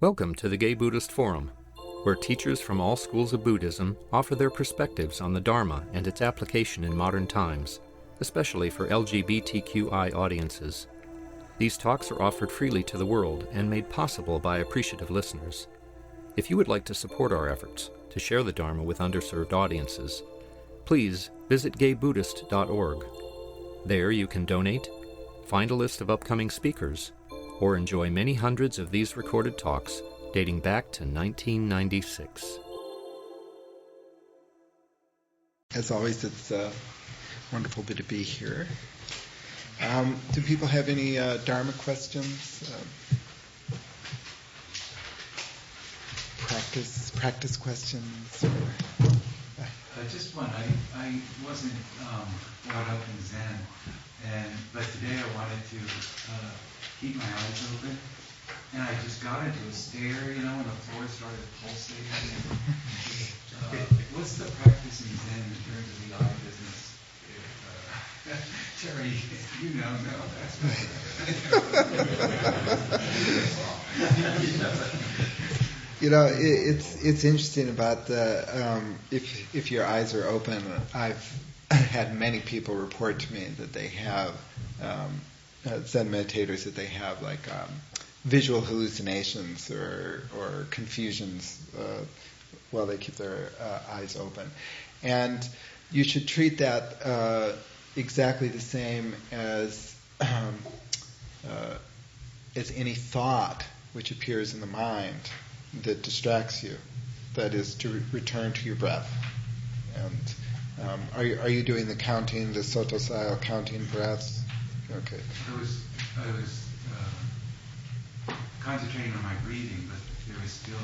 Welcome to the Gay Buddhist Forum, where teachers from all schools of Buddhism offer their perspectives on the Dharma and its application in modern times, especially for LGBTQI audiences. These talks are offered freely to the world and made possible by appreciative listeners. If you would like to support our efforts to share the Dharma with underserved audiences, please visit gaybuddhist.org. There you can donate, find a list of upcoming speakers, or enjoy many hundreds of these recorded talks dating back to 1996. As always, it's wonderful to be here. Do people have any Dharma questions? Practice questions? Just one. I wasn't brought up in Zen, but today I wanted to keep my eyes open, and I just got into a stare, and the floor started pulsating. What's the practice in Zen in terms of the eye business? Terry, It's interesting about the if your eyes are open. I've had many people report to me that they have Zen meditators that they have visual hallucinations or confusions while they keep their eyes open, and you should treat that exactly the same as any thought which appears in the mind that distracts you. That is to return to your breath. And are you doing the counting, the Soto style counting breaths? Okay. I was concentrating on my breathing, but there was still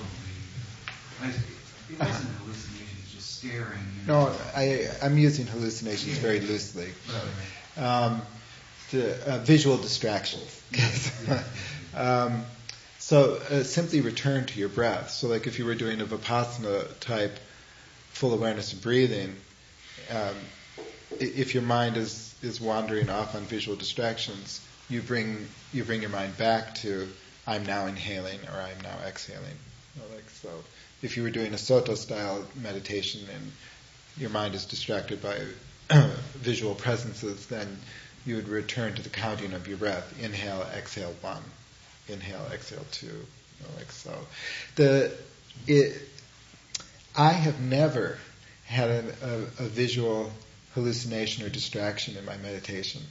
it wasn't hallucinations, just staring. No, I'm using hallucinations very loosely. The visual distractions. So simply return to your breath. So if you were doing a Vipassana type full awareness of breathing, if your mind is wandering off on visual distractions, you bring your mind back to I'm now inhaling or I'm now exhaling. So if you were doing a Soto style meditation and your mind is distracted by visual presences, then you would return to the counting of your breath. Inhale, exhale, 1. Inhale, exhale, 2. I have never had a visual hallucination or distraction in my meditation.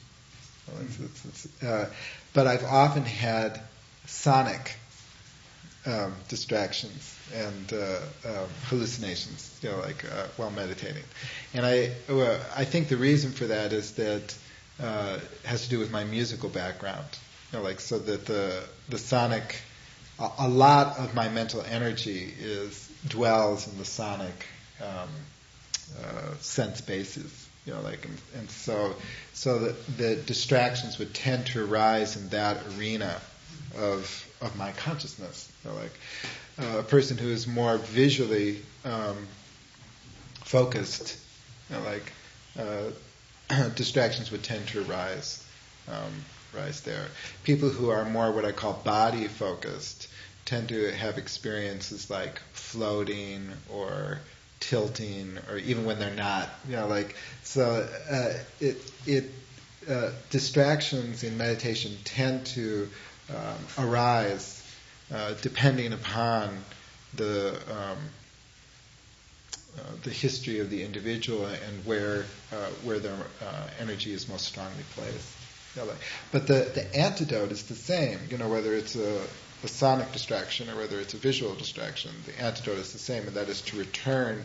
But I've often had sonic distractions and hallucinations, while meditating. And I think the reason for that is that has to do with my musical background. So that the sonic, a lot of my mental energy dwells in the sonic sense bases. And so the distractions would tend to arise in that arena of my consciousness. A person who is more visually focused, distractions would tend to arise there. People who are more what I call body focused tend to have experiences like floating or tilting, or even when they're not. Distractions in meditation tend to arise depending upon the history of the individual and where their energy is most strongly placed. But the antidote is the same. Whether it's a sonic distraction or whether it's a visual distraction, the antidote is the same, and that is to return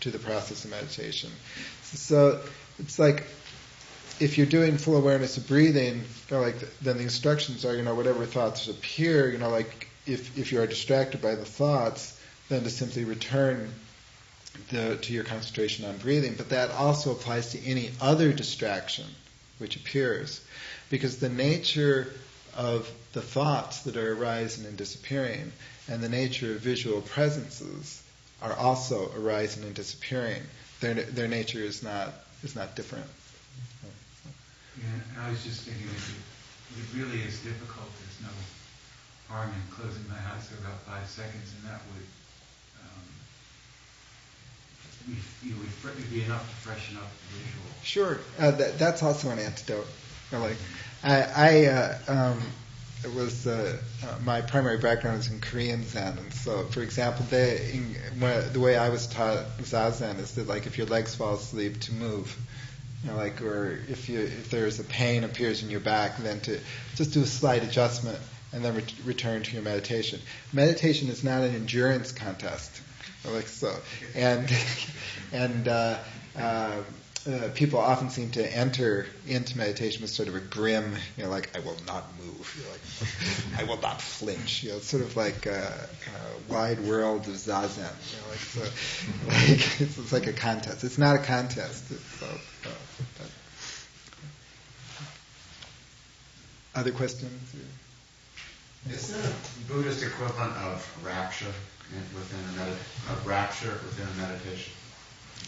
to the process of meditation. So it's if you're doing full awareness of breathing, then the instructions are, whatever thoughts appear, if you are distracted by the thoughts, then to simply return to your concentration on breathing. But that also applies to any other distraction which appears, because the nature of the thoughts that are arising and disappearing and the nature of visual presences are also arising and disappearing. Their nature is not different. Yeah, I was just thinking it really is difficult. There's no harm in closing my eyes for about seconds, and that would it'd be enough to freshen up the visual. Sure, that's also an antidote. It was my primary background is in Korean Zen, and so, for example, the way I was taught Zazen is that, like, if your legs fall asleep, to move, or if there's a pain appears in your back, then to just do a slight adjustment and then return to your meditation. Meditation is not an endurance contest, people often seem to enter into meditation with sort of a grim, like, I will not move, I will not flinch. It's sort of like a wide world of Zazen. It's like a contest. It's not a contest. Other questions? Is there a Buddhist equivalent of rapture within a meditation?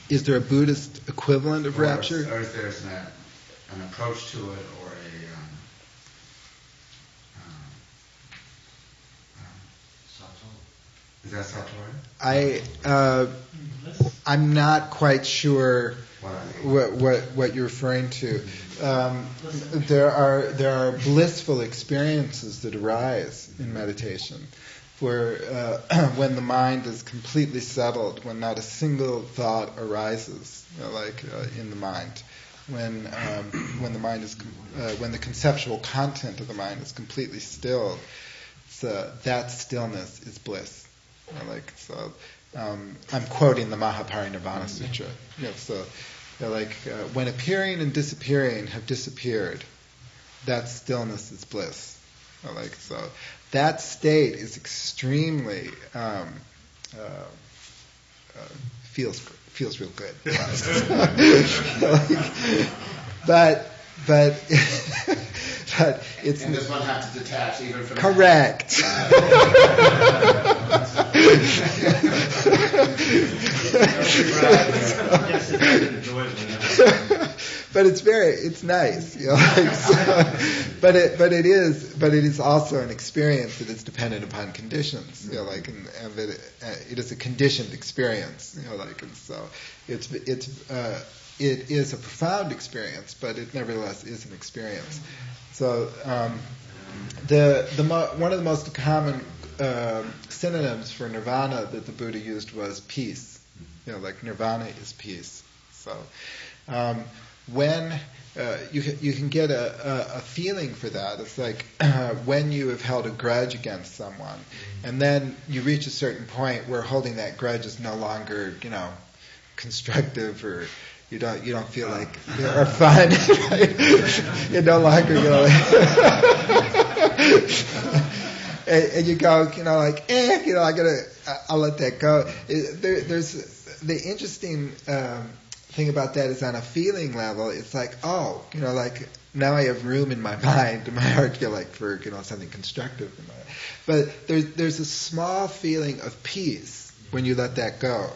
Is there a Buddhist equivalent of rapture? Or is there an approach to it, or is that Satori? I'm not quite sure what you're referring to. There are blissful experiences that arise in meditation, where when the mind is completely settled, when not a single thought arises, in the mind, when the mind is when the conceptual content of the mind is completely stilled, that stillness is bliss. I'm quoting the Mahaparinirvana Sutra. When appearing and disappearing have disappeared, that stillness is bliss. That state is extremely feels real good. But it's. And does one have to detach even from correct. But it's nice, but it is also an experience that is dependent upon conditions, and it is a conditioned experience, and so it is a profound experience, but it nevertheless is an experience. So one of the most common synonyms for nirvana that the Buddha used was peace. Nirvana is peace. So when you can get a feeling for that, it's like when you have held a grudge against someone, and then you reach a certain point where holding that grudge is no longer, constructive, or you don't feel like or fun. Right? You're no longer and you go, I'll let that go. There's the interesting thing about that is on a feeling level, it's like, now I have room in my mind, in my heart, for something constructive. But there's a small feeling of peace when you let that go.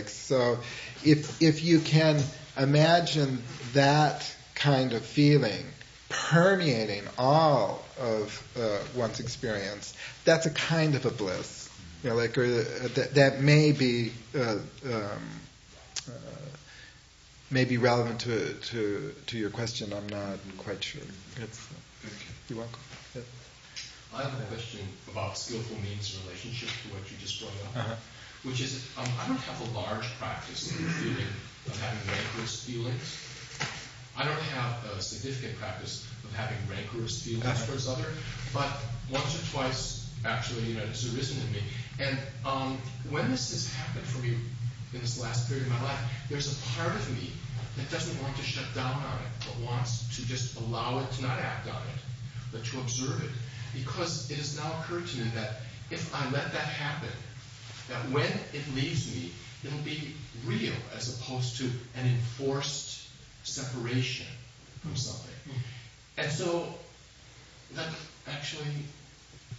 So, if you can imagine that kind of feeling permeating all of one's experience, that's a kind of a bliss. That may be relevant to your question. I'm not quite sure. You're welcome. Yeah. I have a question about skillful means in relationship to what you just brought up. Uh-huh. Which is, I don't have a large practice of having rancorous feelings. I don't have a significant practice of having rancorous feelings towards others, but once or twice, actually, it's arisen in me. And when this has happened for me in this last period of my life, there's a part of me that doesn't want to shut down on it, but wants to just allow it to not act on it, but to observe it. Because it has now occurred to me that if I let that happen, that when it leaves me, it'll be real as opposed to an enforced separation from something. And so that actually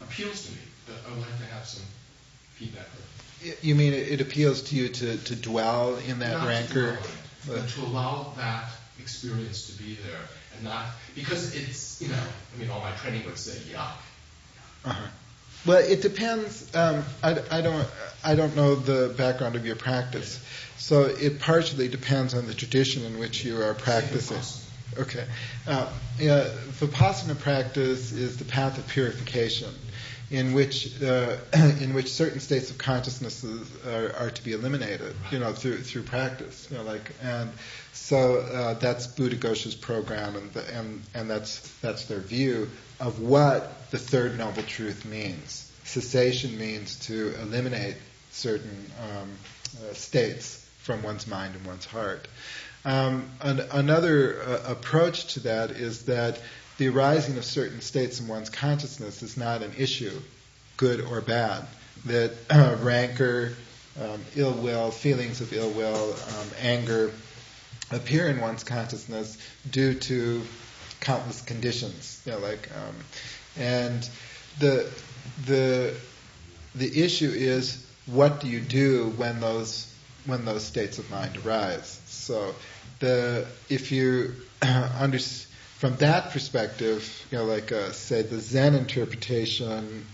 appeals to me. But I would like to have some feedback. You mean it appeals to you to dwell in that rancor? But to allow that experience to be there, and not because it's all my training would say yuck. Uh-huh. Well, it depends. I don't know the background of your practice, so it partially depends on the tradition in which you are practicing. Okay. Vipassana practice is the path of purification, in which certain states of consciousness are to be eliminated, through practice, and so that's Buddha Gosha's program, and that's their view of what the third noble truth means. Cessation means to eliminate certain states from one's mind and one's heart. Another approach to that is that the arising of certain states in one's consciousness is not an issue, good or bad. That rancor, ill will, feelings of ill will, anger appear in one's consciousness due to countless conditions. And the issue is, what do you do when those states of mind arise? So if you from that perspective, say the Zen interpretation,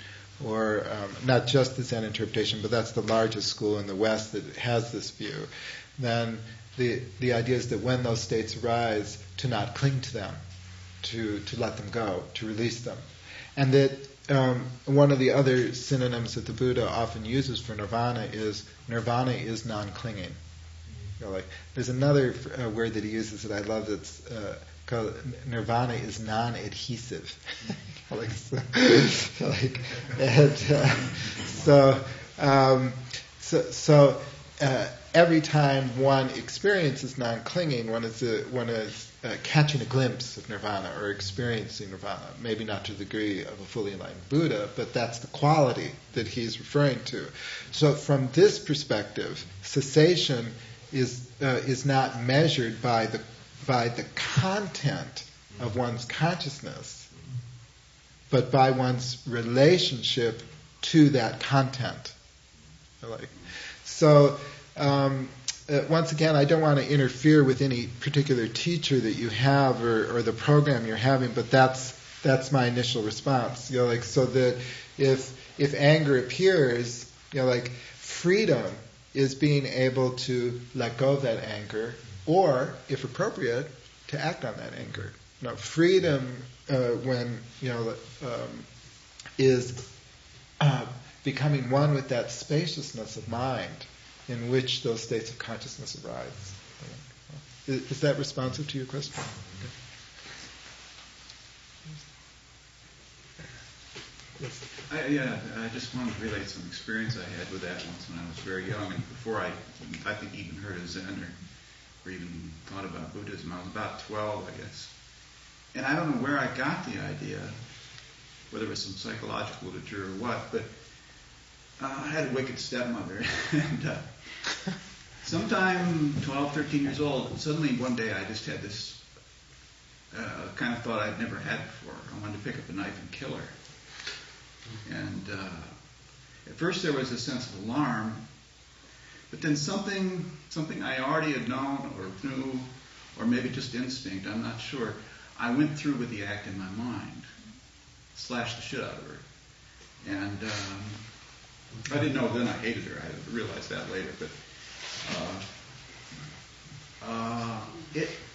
or not just the Zen interpretation, but that's the largest school in the West that has this view, then the idea is that when those states arise, to not cling to them, to let them go, to release them. And that one of the other synonyms that the Buddha often uses for nirvana is non-clinging. There's another word that he uses that I love that's called nirvana is non-adhesive. So every time one experiences non-clinging, one is catching a glimpse of nirvana or experiencing nirvana. Maybe not to the degree of a fully enlightened Buddha, but that's the quality that he's referring to. So from this perspective, cessation is not measured by the content of one's consciousness, but by one's relationship to that content. So once again, I don't want to interfere with any particular teacher that you have or the program you're having, but that's my initial response. So that if anger appears, freedom is being able to let go of that anger, or, if appropriate, to act on that anger. Freedom, when is becoming one with that spaciousness of mind in which those states of consciousness arise. Is that responsive to your question? Yes. I just wanted to relate some experience I had with that once when I was very young, and before I think even heard of Zen or even thought about Buddhism. I was about 12, I guess. And I don't know where I got the idea, whether it was some psychological literature or what, but I had a wicked stepmother, and sometime 12, 13 years old, suddenly one day I just had this kind of thought I'd never had before. I wanted to pick up a knife and kill her. And at first there was a sense of alarm, but then something I already had known or knew, or maybe just instinct, I'm not sure, I went through with the act in my mind, slashed the shit out of her. And I didn't know then I hated her. I realized that later, but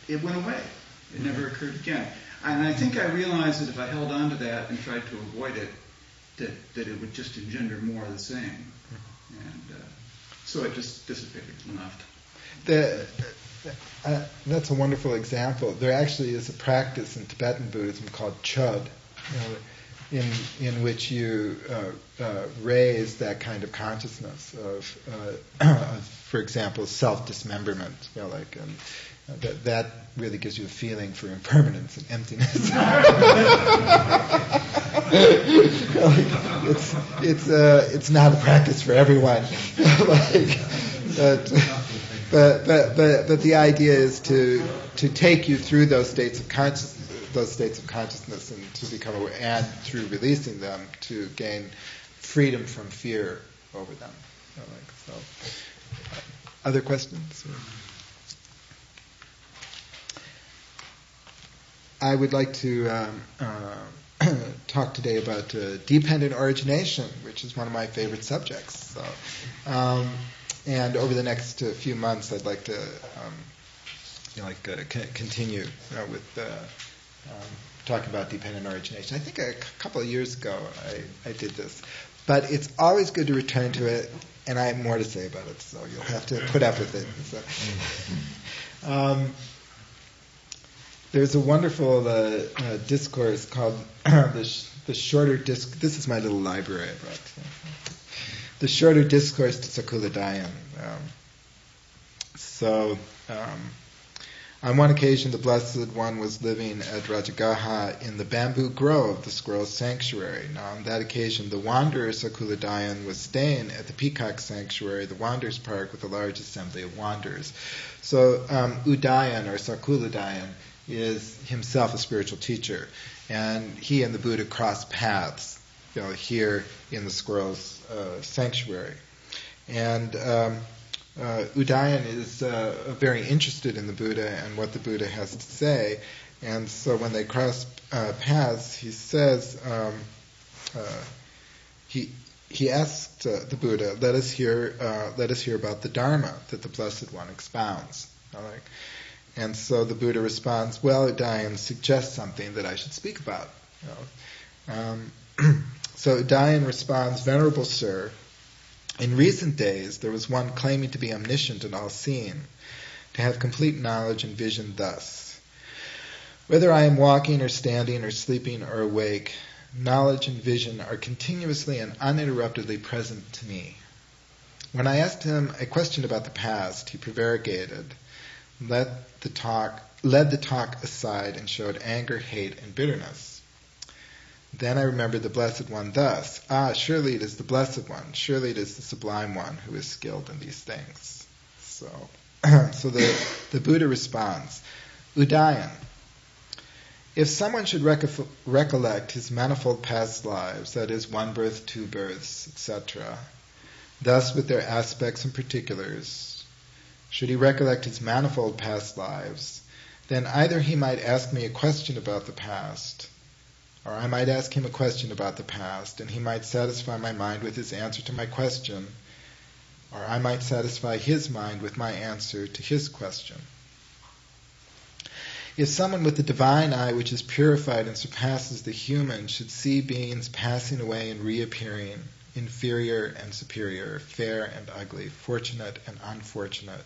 it went away. It never occurred again. And I think I realized that if I held on to that and tried to avoid it, that it would just engender more of the same. And so it just dissipated and left. That's a wonderful example. There actually is a practice in Tibetan Buddhism called Chod, in which you raise that kind of consciousness of for example, self-dismemberment. That really gives you a feeling for impermanence and emptiness. It's not a practice for everyone. But the idea is to take you through those states of consciousness, and to become aware, and through releasing them, to gain freedom from fear over them. Other questions? I would like to talk today about dependent origination, which is one of my favorite subjects. So, and over the next few months, I'd like to continue with talking about dependent origination. I think a couple of years ago I did this, but it's always good to return to it, and I have more to say about it, so you'll have to put up with it. So, there's a wonderful discourse called the Shorter Discourse. This is my little library I brought. The Shorter Discourse to Sakula Dayan. On one occasion, the Blessed One was living at Rajagaha in the bamboo grove, the squirrel sanctuary. Now, on that occasion, the wanderer Sakula Dayan was staying at the peacock sanctuary, the Wanderers Park, with a large assembly of wanderers. So, Udayan, or Sakula Dayan, is himself a spiritual teacher, and he and the Buddha crossed paths, here in the squirrel's sanctuary. And Udayan is very interested in the Buddha and what the Buddha has to say, and so when they cross paths, he says, he asked the Buddha, let us hear about the Dharma that the Blessed One expounds. And so the Buddha responds, well, Udayan suggests something that I should speak about. So Udayan responds, Venerable Sir, in recent days there was one claiming to be omniscient and all-seeing, to have complete knowledge and vision thus. Whether I am walking or standing or sleeping or awake, knowledge and vision are continuously and uninterruptedly present to me. When I asked him a question about the past, he prevaricated, led the talk aside and showed anger, hate, and bitterness. Then I remembered the Blessed One thus, surely it is the Blessed One, surely it is the Sublime One who is skilled in these things. So the Buddha responds, Udayan, if someone should recollect his manifold past lives, that is, one birth, two births, etc., thus with their aspects and particulars, should he recollect his manifold past lives, then either he might ask me a question about the past, or I might ask him a question about the past, and he might satisfy my mind with his answer to my question, or I might satisfy his mind with my answer to his question. If someone with the divine eye which is purified and surpasses the human should see beings passing away and reappearing, inferior and superior, fair and ugly, fortunate and unfortunate,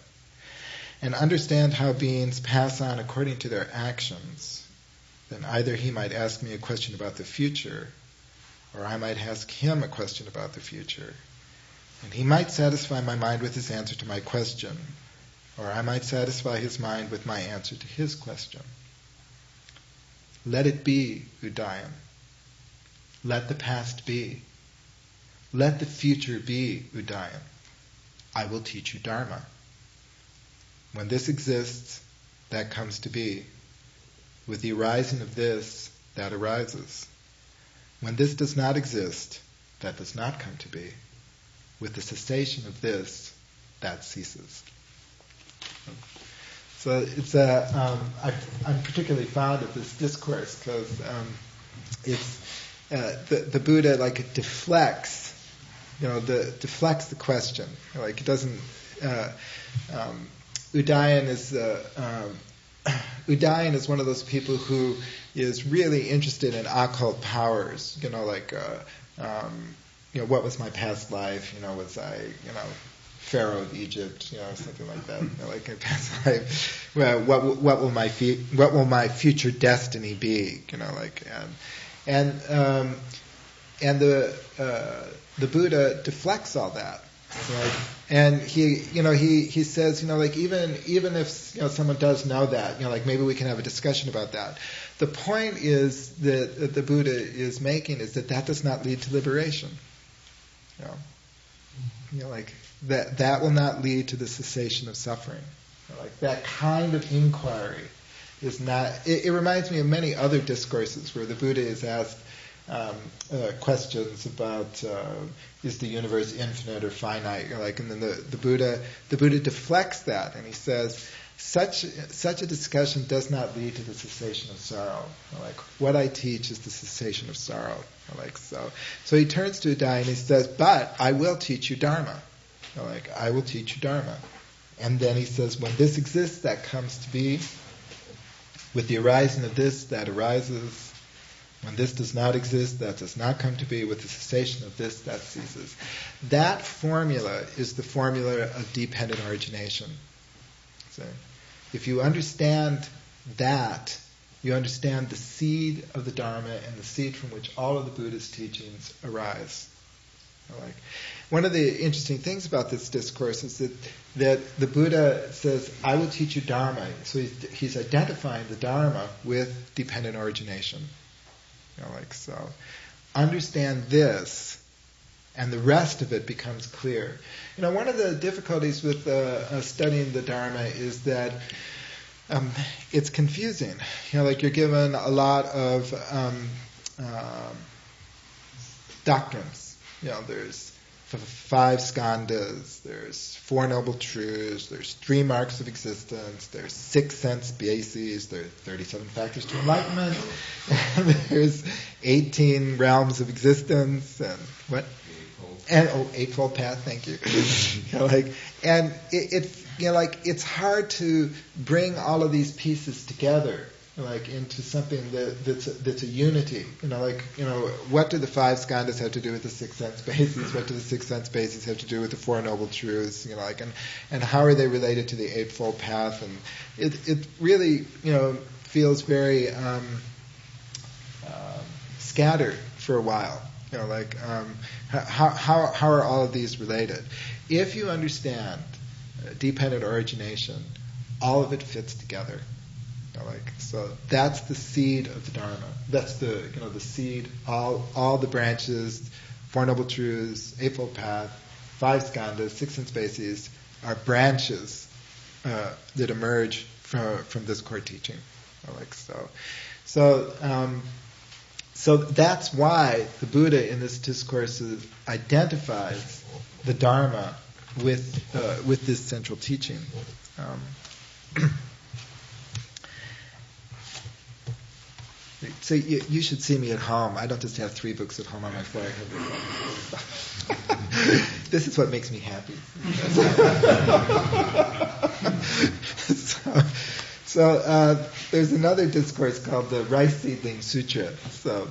and understand how beings pass on according to their actions, then either he might ask me a question about the future, or I might ask him a question about the future, and he might satisfy my mind with his answer to my question, or I might satisfy his mind with my answer to his question. Let it be, Udayan. Let the past be. Let the future be, Udayan. I will teach you Dharma. When this exists, that comes to be. With the arising of this, that arises. When this does not exist, that does not come to be. With the cessation of this, that ceases. So it's I'm particularly fond of this discourse because it's the Buddha deflects, deflects the question. It doesn't. Udayan is one of those people who is really interested in occult powers. What was my past life? Was I, Pharaoh of Egypt? Something like that. Like a past life. Well, what will my future destiny be? And the Buddha deflects all that. Right? And he says, even if someone does know that, maybe we can have a discussion about that. The point is that the Buddha is making is that does not lead to liberation. That will not lead to the cessation of suffering. That kind of inquiry is not. It reminds me of many other discourses where the Buddha is asked questions about is the universe infinite or finite? And then the Buddha deflects that, and he says, such a discussion does not lead to the cessation of sorrow. Like, what I teach is the cessation of sorrow. Like, so he turns to Adai and he says, but I will teach you Dharma. Like, I will teach you Dharma. And then he says, when this exists, that comes to be. With the arising of this, that arises. When this does not exist, that does not come to be. With the cessation of this, that ceases. That formula is the formula of dependent origination. So, if you understand that, you understand the seed of the Dharma and the seed from which all of the Buddhist teachings arise. Like, one of the interesting things about this discourse is that the Buddha says, I will teach you Dharma. So he's identifying the Dharma with dependent origination. So understand this, and the rest of it becomes clear. One of the difficulties with studying the Dharma is that it's confusing. You're given a lot of doctrines. There's 5 skandhas, there's 4 noble truths, there's 3 marks of existence, there's 6 sense bases, there's 37 factors to enlightenment, and there's 18 realms of existence, and what? Eightfold path. Thank you. And it's hard to bring all of these pieces together, into something that's a unity. What do the 5 skandhas have to do with the 6 sense bases? What do the 6 sense bases have to do with the 4 noble truths? And how are they related to the Eightfold Path? And it really, feels very scattered for a while. How are all of these related? If you understand dependent origination, all of it fits together. So that's the seed of the Dharma. That's the seed. All the branches, 4 noble truths, Eightfold Path, 5 skandhas, 6 sense bases are branches that emerge from this core teaching. So that's why the Buddha in this discourse identifies the Dharma with this central teaching. So you should see me at home. I don't just have 3 books at home on my floor. This is what makes me happy. So there's another discourse called the Rice Seedling Sutra. So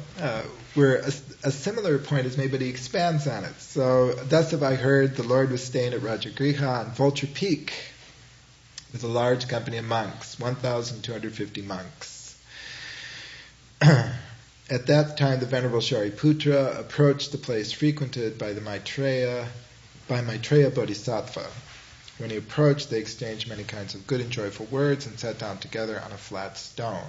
where a similar point is made, but he expands on it. So thus have I heard the Lord was staying at Rajagriha on Vulture Peak with a large company of monks, 1,250 monks. At that time, the Venerable Shariputra approached the place frequented by Maitreya Bodhisattva. When he approached, they exchanged many kinds of good and joyful words and sat down together on a flat stone.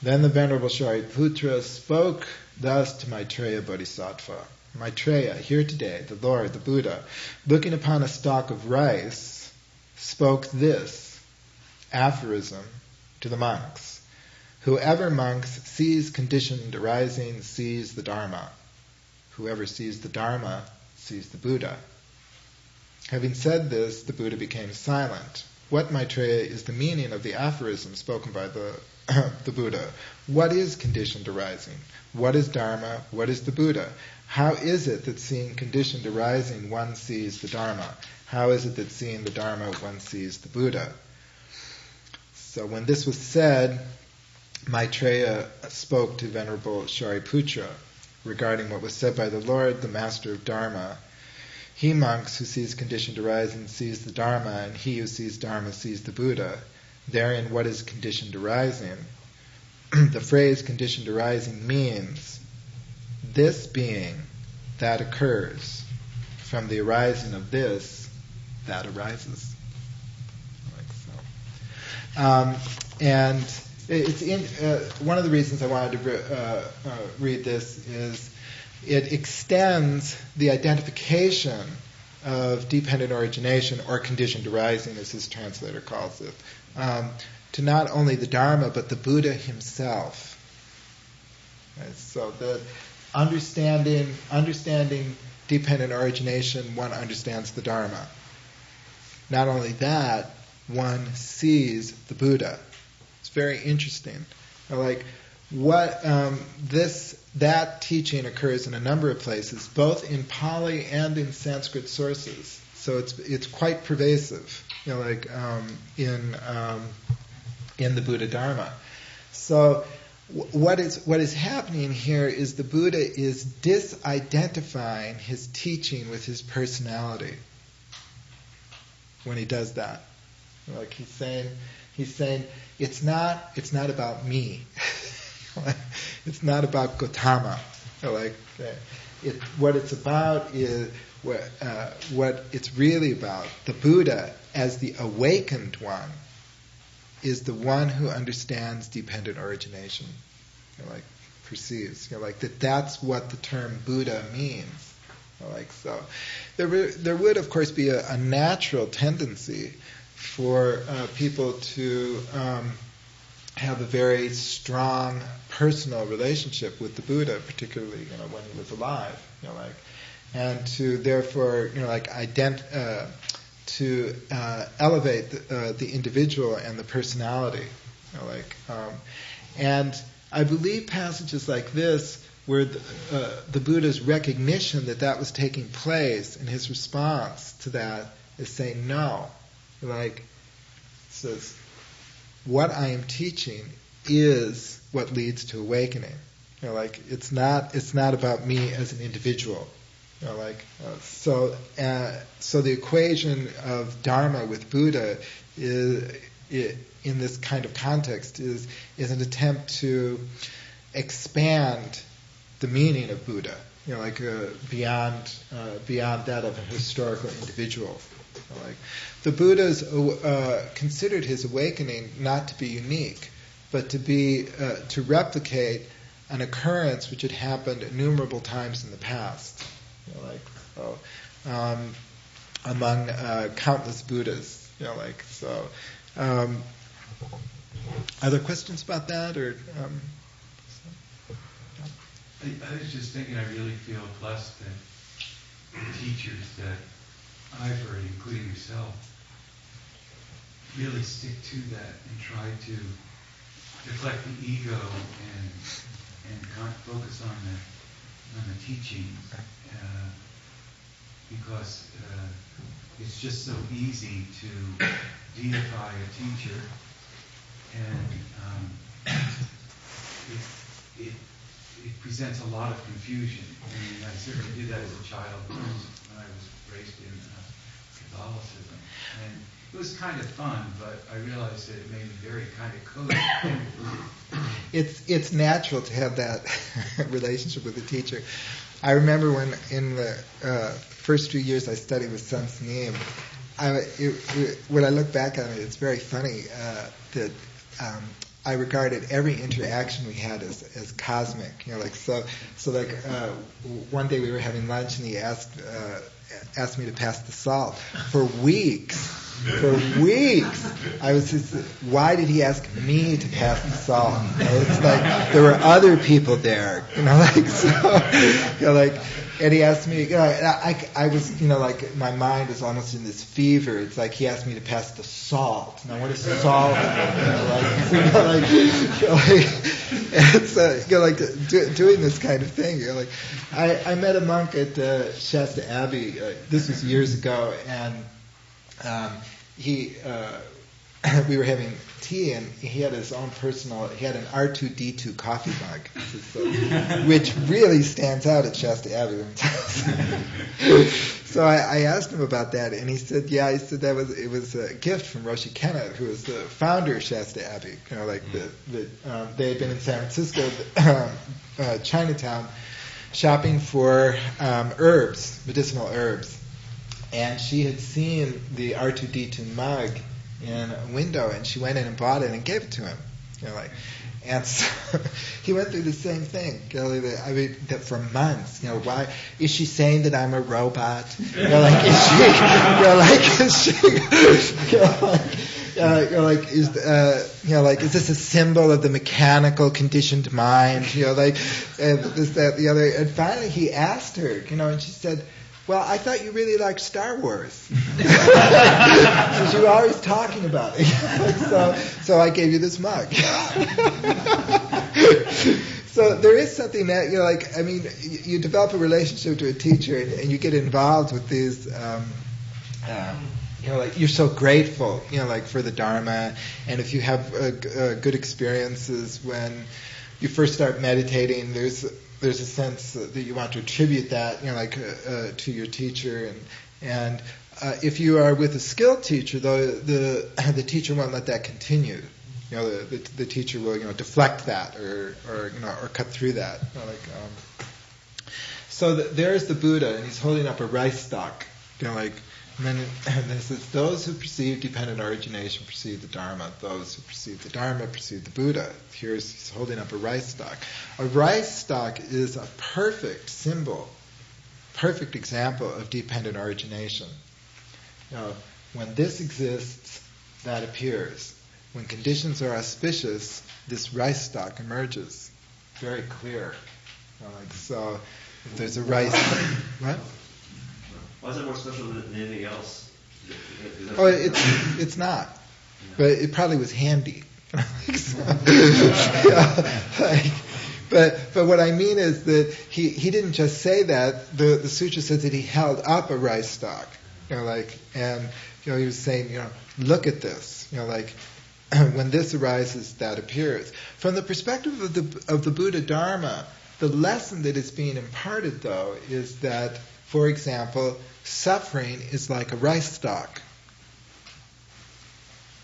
Then the Venerable Shariputra spoke thus to Maitreya Bodhisattva. Maitreya, here today, the Lord, the Buddha, looking upon a stalk of rice, spoke this aphorism to the monks. Whoever, monks, sees conditioned arising sees the Dharma. Whoever sees the Dharma sees the Buddha. Having said this, the Buddha became silent. What, Maitreya, is the meaning of the aphorism spoken by the Buddha? What is conditioned arising? What is Dharma? What is the Buddha? How is it that seeing conditioned arising one sees the Dharma? How is it that seeing the Dharma one sees the Buddha? So when this was said, Maitreya spoke to Venerable Shariputra regarding what was said by the Lord, the Master of Dharma. He, monks, who sees conditioned arising sees the Dharma, and he who sees Dharma sees the Buddha. Therein, what is conditioned arising? The phrase conditioned arising means this being, that occurs. From the arising of this, that arises. And it's one of the reasons I wanted to read this is it extends the identification of dependent origination, or conditioned arising, as his translator calls it, to not only the Dharma, but the Buddha himself. Right? So the understanding dependent origination, one understands the Dharma. Not only that, one sees the Buddha. It's very interesting. Like that teaching occurs in a number of places, both in Pali and in Sanskrit sources. So it's quite pervasive, in the Buddha Dharma. So what is happening here is the Buddha is disidentifying his teaching with his personality when he does that. Like he's saying it's not about me. It's not about Gautama. What it's about is what it's really about. The Buddha, as the awakened one, is the one who understands dependent origination. Perceives. That's what the term Buddha means. So, there would of course be a natural tendency for people to have a very strong personal relationship with the Buddha, particularly when he was alive, and to therefore to elevate the individual and the personality, and I believe passages like this, where the Buddha's recognition that was taking place, and his response to that is saying no, says, what I am teaching is what leads to awakening. It's not about me as an individual. So the equation of Dharma with Buddha in this kind of context is an attempt to expand the meaning of Buddha, beyond that of a historical individual. The Buddha's considered his awakening not to be unique, but to replicate an occurrence which had happened innumerable times in the past, among countless Buddhas. Other questions about that, or? I was just thinking, I really feel blessed that the teachers that I've heard, including yourself, really stick to that and try to deflect the ego and focus on the teachings, because it's just so easy to deify a teacher, and it presents a lot of confusion. I mean, I certainly did that as a child when I was raised in Catholicism, and it was kind of fun, but I realized that it made me very kind of coded. It's natural to have that relationship with the teacher. I remember when in the first few years I studied with Sun Sneem, when I look back on it, it's very funny that I regarded every interaction we had as cosmic. One day we were having lunch and he asked me to pass the salt. For weeks, I was just, why did he ask me to pass the salt? It's like there were other people there, and he asked me, I was, my mind was almost in this fever. It's like he asked me to pass the salt. Now, what is salt? It's doing this kind of thing. I met a monk at Shasta Abbey. This was years ago, and we were having tea, and he had his own he had an R2D2 coffee mug, which really stands out at Shasta Abbey. So I asked him about that, and he said, it was a gift from Roshi Kennett, who was the founder of Shasta Abbey. They had been in San Francisco, Chinatown, shopping for herbs, medicinal herbs. And she had seen the R2D2 mug in a window, and she went in and bought it and gave it to him. And so he went through the same thing. That for months. Why is she saying that I'm a robot? Is this a symbol of the mechanical conditioned mind? This, that, the other. And finally, he asked her. And she said, well, I thought you really liked Star Wars. Because you were always talking about it. so I gave you this mug. So there is something that, you develop a relationship to a teacher and you get involved with these, you're so grateful, for the Dharma. And if you have good experiences when you first start meditating, there's a sense that you want to attribute that, to your teacher. And if you are with a skilled teacher, though, the teacher won't let that continue. The teacher will, deflect that or cut through that. So there's the Buddha, and he's holding up a rice stalk, and then it says, those who perceive dependent origination perceive the Dharma. Those who perceive the Dharma perceive the Buddha. He's holding up a rice stalk. A rice stalk is a perfect symbol, perfect example of dependent origination. When this exists, that appears. When conditions are auspicious, this rice stalk emerges. Very clear. So if there's a rice... What? Why is it more special than anything else? Oh, it's not. But it probably was handy. But what I mean is that he didn't just say that. The sutra says that he held up a rice stalk. He was saying, look at this. When this arises, that appears. From the perspective of the Buddha Dharma, the lesson that is being imparted, though, is that, for example, suffering is like a rice stalk.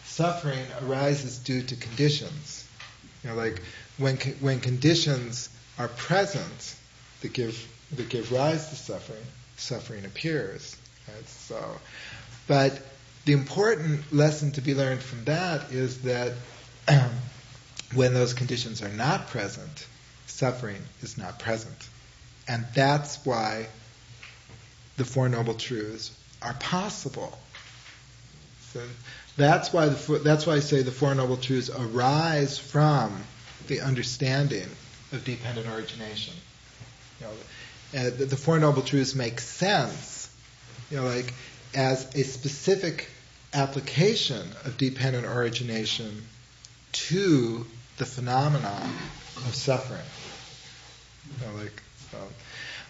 Suffering arises due to conditions. When conditions are present that give rise to suffering, suffering appears. Right? But the important lesson to be learned from that is that when those conditions are not present, suffering is not present. And that's why the Four Noble Truths are possible. So that's why I say the Four Noble Truths arise from the understanding of dependent origination. The Four Noble Truths make sense, as a specific application of dependent origination to the phenomenon of suffering.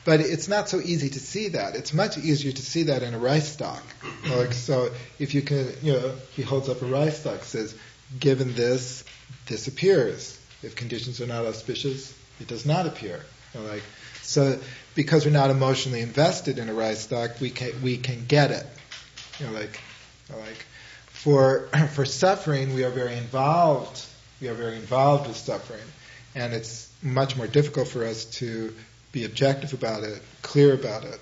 But it's not so easy to see that. It's much easier to see that in a rice stalk. So if you can, he holds up a rice stalk, says, given this, this appears. If conditions are not auspicious, it does not appear. So because we're not emotionally invested in a rice stalk, we can get it. For suffering, we are very involved. We are very involved with suffering, and it's much more difficult for us to be objective about it, clear about it.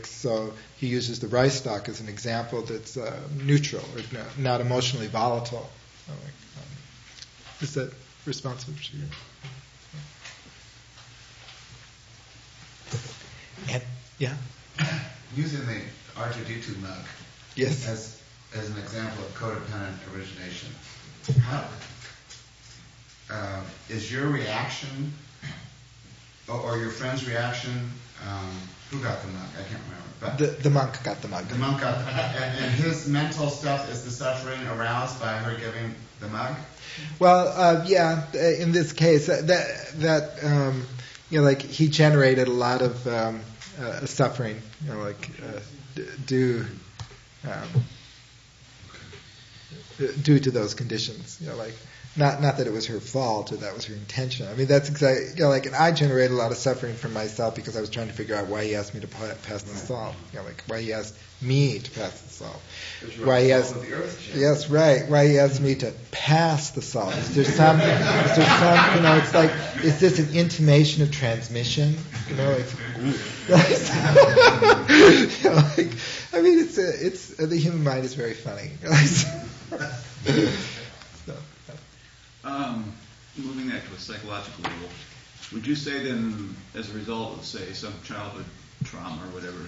So he uses the rice stalk as an example that's neutral or not emotionally volatile. Is that responsive to you? And, yeah? Using the R2D2 mug yes. as an example of codependent origination, is your reaction or your friend's reaction, who got the mug? I can't remember. But the monk got the mug. The monk got the mug. And his mental stuff is the suffering aroused by her giving the mug? Well, in this case, he generated a lot of suffering, due to those conditions. Not that it was her fault or that was her intention. I mean, that's exactly, and I generated a lot of suffering from myself because I was trying to figure out why he asked me to pass the salt. Why he asked me to pass the salt. Why he asked, yes, right. Why he asked me to pass the salt. Is there some, it's like, is this an intimation of transmission? I mean, it's the human mind is very funny. Moving that to a psychological level, would you say then, as a result of, say, some childhood trauma or whatever,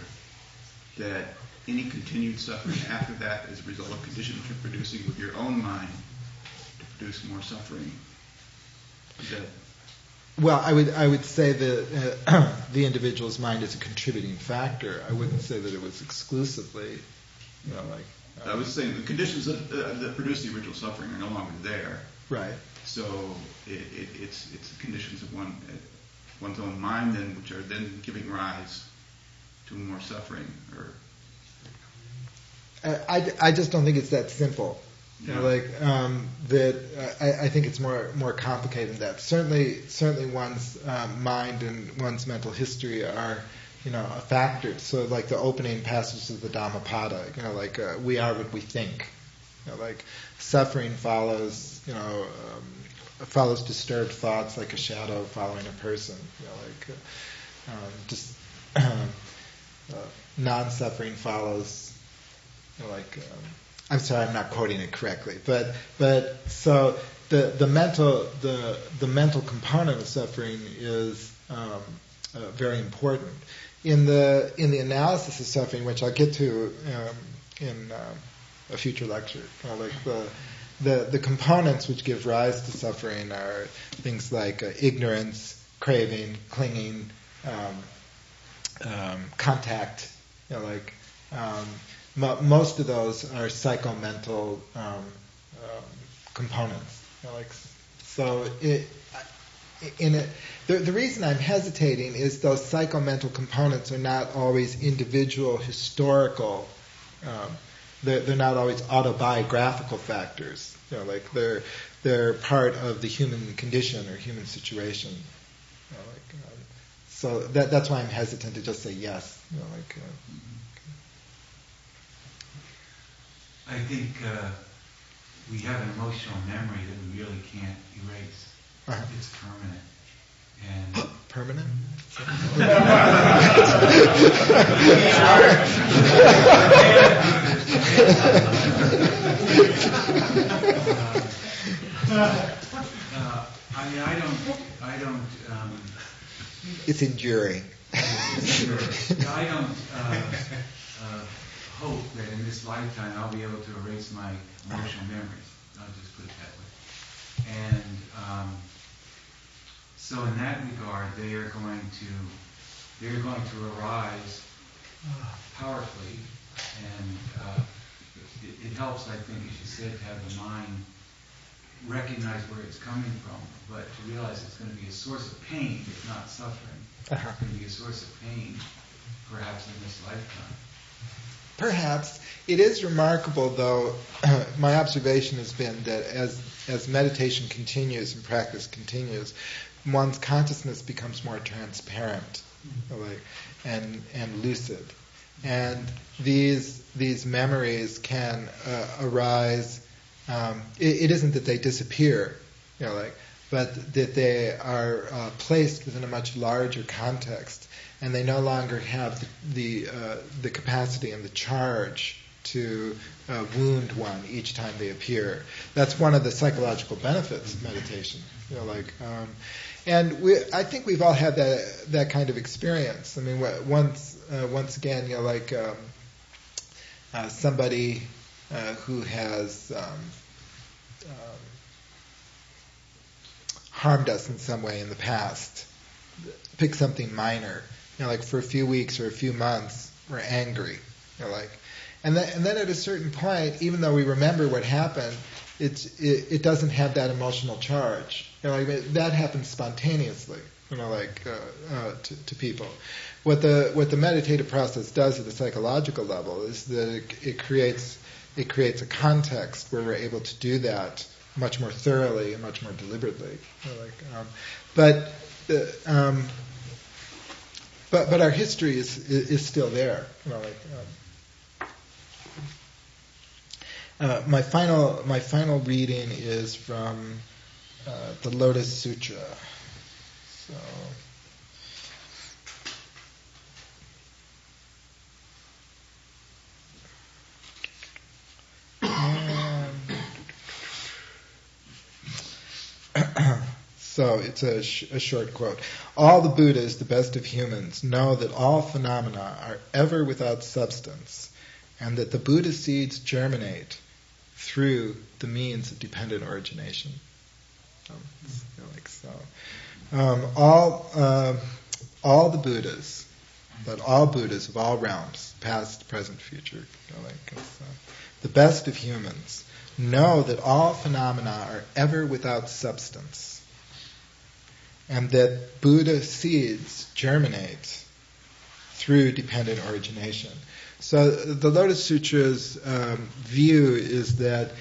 that any continued suffering after that is a result of conditions you're producing with your own mind to produce more suffering? Is that Well, I would say that the individual's mind is a contributing factor. I wouldn't say that it was exclusively, I was saying the conditions that produce the original suffering are no longer there. Right. So it's the conditions of one's own mind, then, which are then giving rise to more suffering. Or I just don't think it's that simple. Yeah. I think it's more complicated than that. Certainly one's mind and one's mental history are, a factor. So like the opening passages of the Dhammapada, we are what we think. Suffering follows, follows disturbed thoughts like a shadow following a person. Non-suffering follows, I'm sorry, I'm not quoting it correctly, but so the mental component of suffering is very important in the analysis of suffering, which I'll get to in a future lecture. The components which give rise to suffering are things like ignorance, craving, clinging, contact. Most of those are psychomental components. The reason I'm hesitating is those psychomental components are not always individual historical. They're not always autobiographical factors. They're part of the human condition or human situation. So that's why I'm hesitant to just say yes. I think we have an emotional memory that we really can't erase. Uh-huh. It's permanent. And permanent? I don't. It's enduring. Sure. I don't hope that in this lifetime I'll be able to erase my emotional memories. I'll just put it that way. And so in that regard, they are going to arise powerfully, and it helps, I think, as you said, to have the mind recognize where it's coming from, but to realize it's going to be a source of pain, if not suffering. Uh-huh. It's going to be a source of pain, perhaps in this lifetime. Perhaps. It is remarkable, though, my observation has been that as meditation continues and practice continues, one's consciousness becomes more transparent, and lucid. And these memories can arise. It isn't that they disappear, but that they are placed within a much larger context, and they no longer have the capacity and the charge to wound one each time they appear. That's one of the psychological benefits of meditation. And I think we've all had that kind of experience. I mean, once again, somebody who has harmed us in some way in the past, pick something minor, for a few weeks or a few months, we're angry, and then at a certain point, even though we remember what happened, it doesn't have that emotional charge. That happens spontaneously, to people. What the meditative process does at the psychological level is that it creates a context where we're able to do that much more thoroughly and much more deliberately. But our history is still there. My final reading is from the Lotus Sutra. So. So it's a short quote. All the Buddhas, the best of humans, know that all phenomena are ever without substance, and that the Buddha seeds germinate through the means of dependent origination. all the Buddhas, but all Buddhas of all realms, past, present, future, the best of humans, know that all phenomena are ever without substance, and that Buddha seeds germinate through dependent origination. So the Lotus Sutra's view is that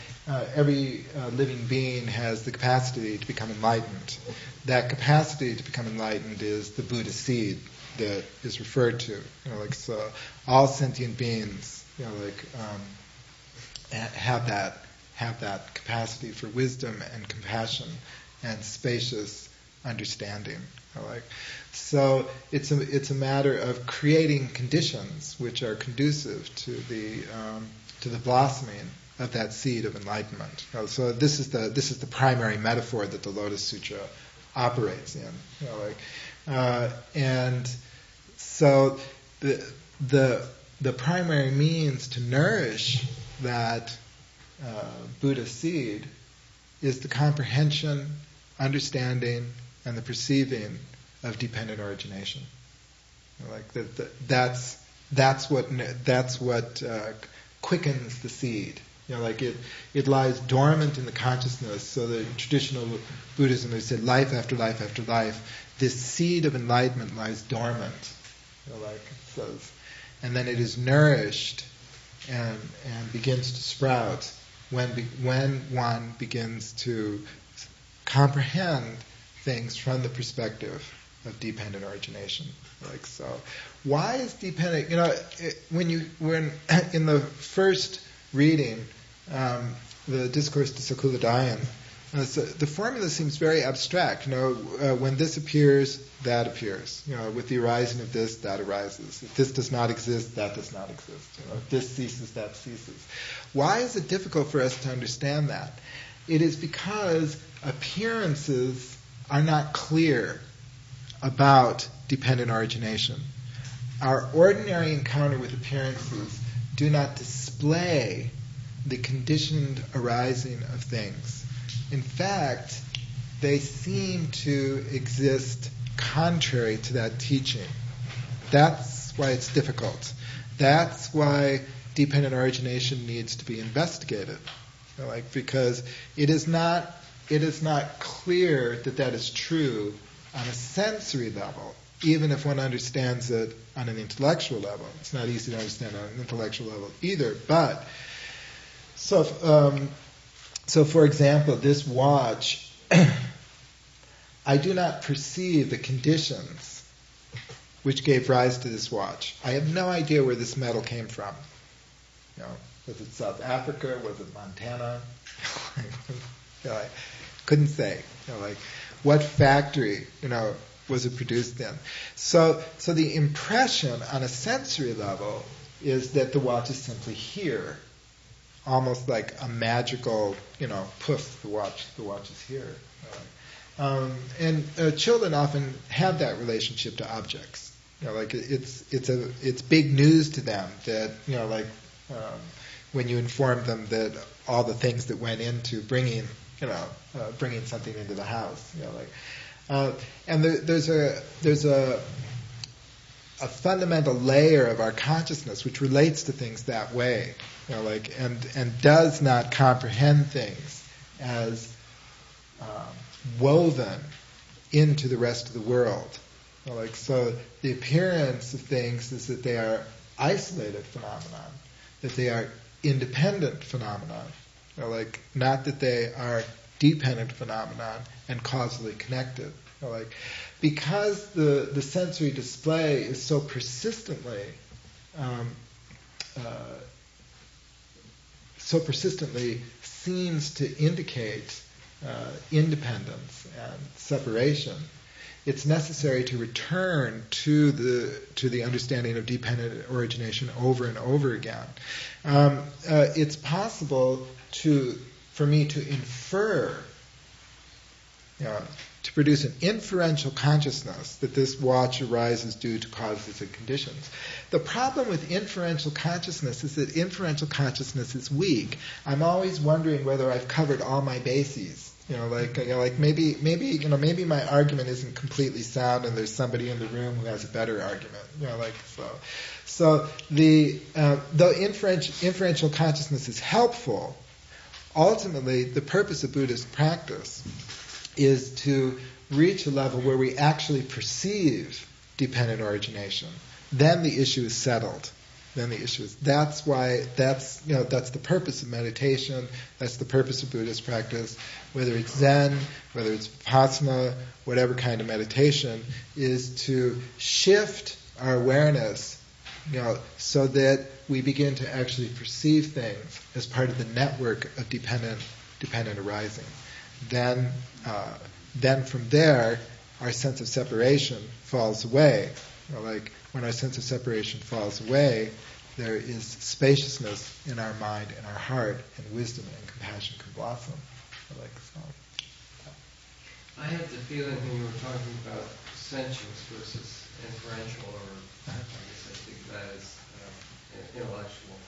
every living being has the capacity to become enlightened. That capacity to become enlightened is the Buddha seed that is referred to. So all sentient beings, have that capacity for wisdom and compassion and spacious understanding. So it's a matter of creating conditions which are conducive to the blossoming of that seed of enlightenment. So this is the primary metaphor that the Lotus Sutra operates in. And so the primary means to nourish that Buddha seed is the comprehension, understanding, and the perceiving of dependent origination. That's what quickens the seed. It lies dormant in the consciousness. So the traditional Buddhism has said life after life after life, this seed of enlightenment lies dormant. And then it is nourished and begins to sprout when one begins to comprehend things from the perspective of dependent origination. So, why is dependent? When in the first reading, the Discourse to Sakula Dayan, the formula seems very abstract. When this appears, that appears. With the arising of this, that arises. If this does not exist, that does not exist. If this ceases, that ceases. Why is it difficult for us to understand that? It is because appearances are not clear about dependent origination. Our ordinary encounter with appearances do not display the conditioned arising of things. In fact, they seem to exist contrary to that teaching. That's why it's difficult. That's why dependent origination needs to be investigated. Because it is not clear that is true on a sensory level, even if one understands it on an intellectual level. It's not easy to understand on an intellectual level either. But so for example, this watch, I do not perceive the conditions which gave rise to this watch. I have no idea where this metal came from. Was it South Africa? Was it Montana? I couldn't say. What factory, was it produced in? So the impression on a sensory level is that the watch is simply here, almost like a magical, poof, the watch is here. And children often have that relationship to objects. It's big news to them that when you inform them that all the things that went into bringing something into the house, and there's a fundamental layer of our consciousness which relates to things that way, and does not comprehend things as woven into the rest of the world. So the appearance of things is that they are isolated phenomenon, that they are independent phenomenon, not that they are dependent phenomenon and causally connected. Because the sensory display is so persistently seems to indicate independence and separation, it's necessary to return to the understanding of dependent origination over and over again. It's possible for me to infer, to produce an inferential consciousness that this watch arises due to causes and conditions. The problem with inferential consciousness is that inferential consciousness is weak. I'm always wondering whether I've covered all my bases. Like maybe my argument isn't completely sound, and there's somebody in the room who has a better argument. So though inferential consciousness is helpful, ultimately the purpose of Buddhist practice is to reach a level where we actually perceive dependent origination. Then the issue is settled. That's the purpose of meditation. That's the purpose of Buddhist practice. Whether it's Zen, whether it's Vipassana, whatever kind of meditation, is to shift our awareness, so that we begin to actually perceive things as part of the network of dependent arising. Then from there, our sense of separation falls away. When our sense of separation falls away, there is spaciousness in our mind and our heart, and wisdom and compassion can blossom. I had the feeling when you were talking about sensuous versus inferential, or I guess I think that is intellectual,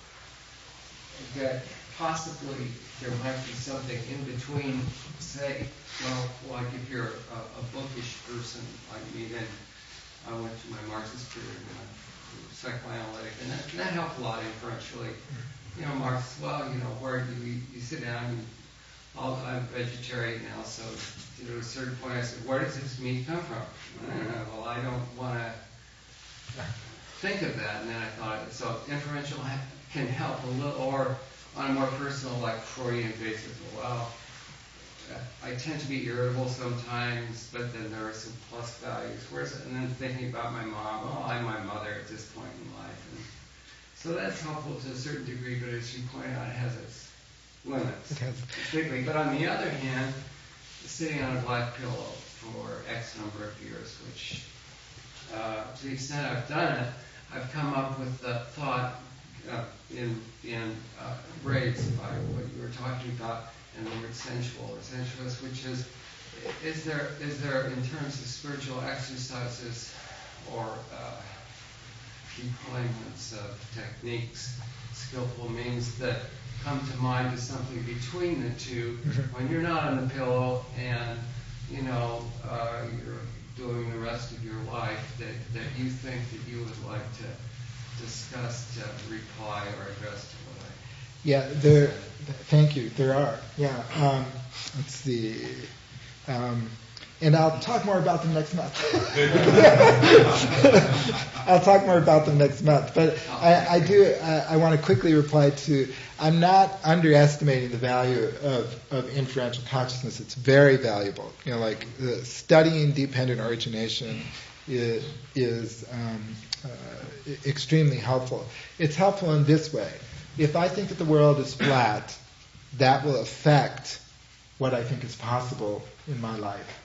that possibly there might be something in between, say, like if you're a bookish person like me, then I went to my Marxist period and psychoanalytic, and that helped a lot inferentially. Marx, where do you sit down, I'm vegetarian now, so at a certain point I said, where does this meat come from? Well, I don't want to think of that, and then I thought, so inferential can help a little, or on a more personal, like Freudian basis, I tend to be irritable sometimes, but then there are some plus values. And then thinking about my mom, I'm my mother at this point in life. And so that's helpful to a certain degree, but as you pointed out, it has its limits. Particularly. But on the other hand, sitting on a black pillow for X number of years, which to the extent I've done it, I've come up with the thought raised by what you were talking about, and the word sensual or sensuous, which is there in terms of spiritual exercises or deployments of techniques, skillful means that come to mind as something between the two, when you're not on the pillow and you're doing the rest of your life, that you think that you would like to discuss, to reply or address to what I... Yeah, thank you. There are. Yeah. Let's see. And I'll talk more about them next month. But I want to quickly reply to, I'm not underestimating the value of inferential consciousness. It's very valuable. Studying dependent origination is extremely helpful. It's helpful in this way. If I think that the world is flat, that will affect what I think is possible in my life.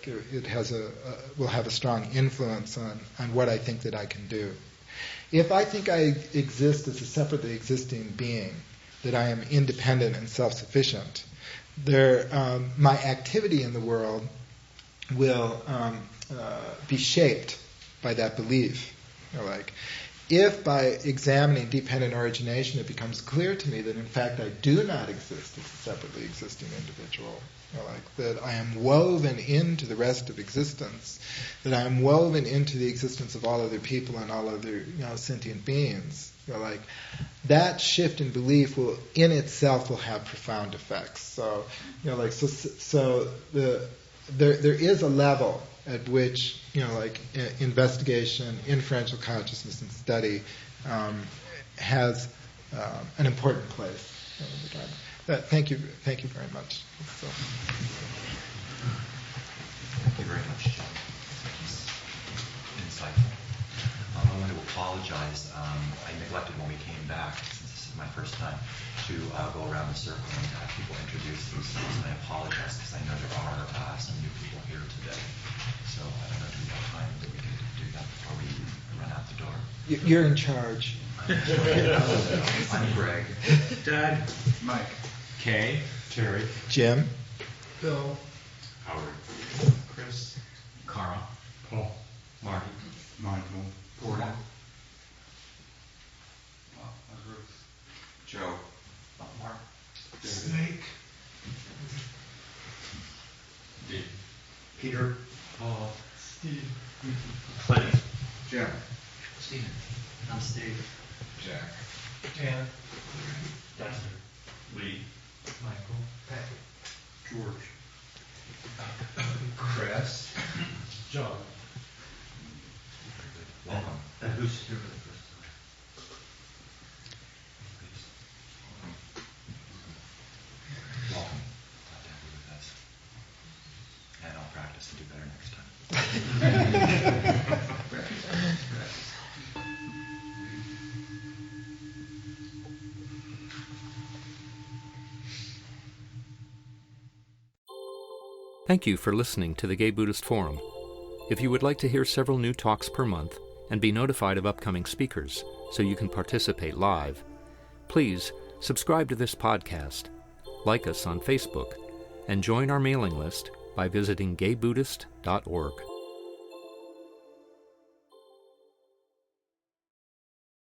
It will have a strong influence on what I think that I can do. If I think I exist as a separately existing being, that I am independent and self-sufficient, my activity in the world will be shaped by that belief. If by examining dependent origination it becomes clear to me that in fact I do not exist as a separately existing individual, that I am woven into the rest of existence, that I am woven into the existence of all other people and all other sentient beings, that shift in belief will in itself will have profound effects. So there is a level at which investigation, inferential consciousness, and study has an important place. Thank you very much. Thank you very much, John. Insightful. I want to apologize. I neglected when we came back, since this is my first time, to go around the circle and have people introduce themselves. And I apologize because I know there are some new people here today. So I don't know if we have time that we can do that before we run out the door. You're in charge. I'm Greg. Dad. Mike. Kay. Terry. Jim. Bill. Howard. Chris. Carl. Paul. Marty. Michael. Porter. Joe. Mark. Snake. Peter, Paul, Steve, Plenty. Jim, Stephen, I'm Steve. Jack. Dan, Dexter. Lee. Michael, Patrick, George. Chris. John. Welcome. And who's here for the first time? Welcome. Glad to have you with us. And I'll practice to do better next time. Thank you for listening to the Gay Buddhist Forum. If you would like to hear several new talks per month and be notified of upcoming speakers so you can participate live, please subscribe to this podcast, like us on Facebook, and join our mailing list by visiting gaybuddhist.org.